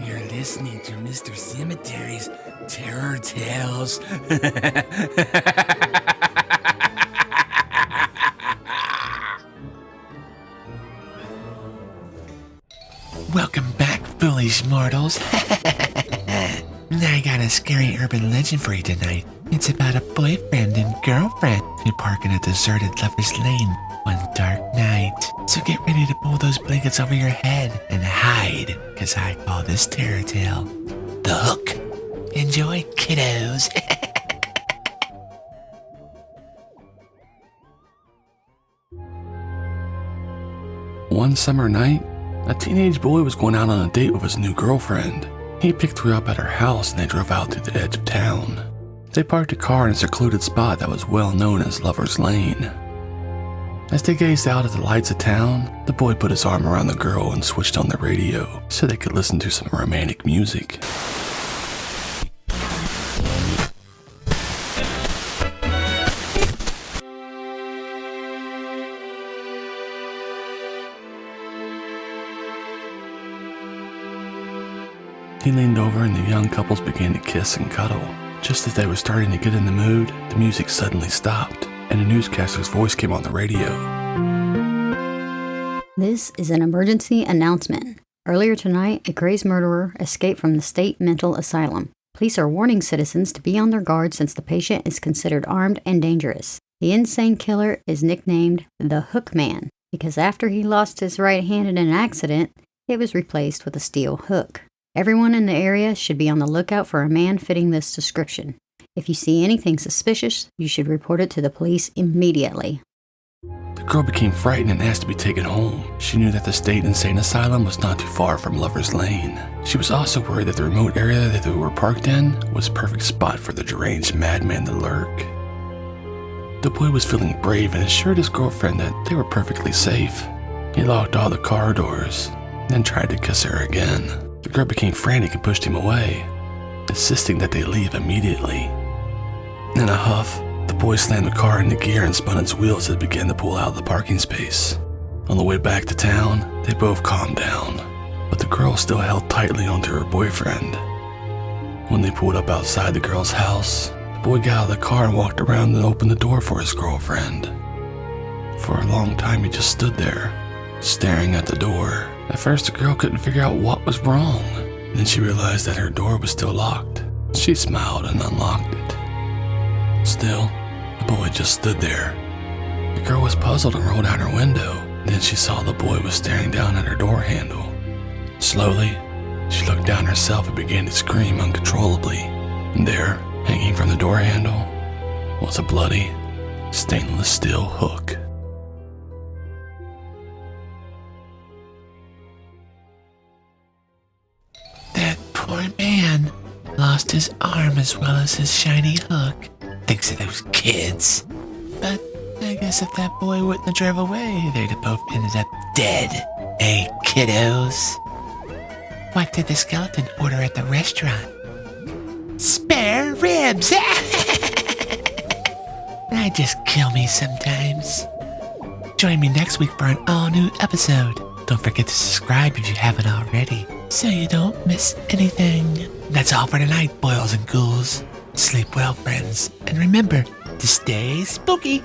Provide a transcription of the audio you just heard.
You're listening to Mr. Cemetery's Terror Tales. Welcome back, foolish mortals. I got a scary urban legend for you tonight. It's about a boyfriend and girlfriend who park in a deserted lover's lane one dark night. So get ready to pull those blankets over your head and hide, because I call this terror tale The Hook. Enjoy, kiddos. One summer night, a teenage boy was going out on a date with his new girlfriend. He picked her up at her house and they drove out to the edge of town. They parked a car in a secluded spot that was well known as Lover's Lane. As they gazed out at the lights of town, the boy put his arm around the girl and switched on the radio so they could listen to some romantic music. He leaned over and the young couples began to kiss and cuddle. Just as they were starting to get in the mood, the music suddenly stopped, and a newscaster's voice came on the radio. This is an emergency announcement. Earlier tonight, a crazed murderer escaped from the state mental asylum. Police are warning citizens to be on their guard since the patient is considered armed and dangerous. The insane killer is nicknamed the Hook Man because after he lost his right hand in an accident, it was replaced with a steel hook. Everyone in the area should be on the lookout for a man fitting this description. If you see anything suspicious, you should report it to the police immediately. The girl became frightened and asked to be taken home. She knew that the state insane asylum was not too far from Lover's Lane. She was also worried that the remote area that they were parked in was a perfect spot for the deranged madman to lurk. The boy was feeling brave and assured his girlfriend that they were perfectly safe. He locked all the car doors, then tried to kiss her again. The girl became frantic and pushed him away, insisting that they leave immediately. In a huff, the boy slammed the car into gear and spun its wheels as it began to pull out of the parking space. On the way back to town, they both calmed down, but the girl still held tightly onto her boyfriend. When they pulled up outside the girl's house, the boy got out of the car and walked around and opened the door for his girlfriend. For a long time, he just stood there, staring at the door. At first, the girl couldn't figure out what was wrong. Then she realized that her door was still locked. She smiled and unlocked it. Still, the boy just stood there. The girl was puzzled and rolled out her window. Then she saw the boy was staring down at her door handle. Slowly, she looked down herself and began to scream uncontrollably. And there, hanging from the door handle, was a bloody, stainless steel hook. Poor man lost his arm as well as his shiny hook. Thanks to those kids. But I guess if that boy wouldn't have drove away, they'd have both ended up dead. Hey, kiddos. What did the skeleton order at the restaurant? Spare ribs! That just kill me sometimes. Join me next week for an all-new episode. Don't forget to subscribe if you haven't already, so you don't miss anything. That's all for tonight, boils and ghouls. Sleep well, friends, and remember to stay spooky.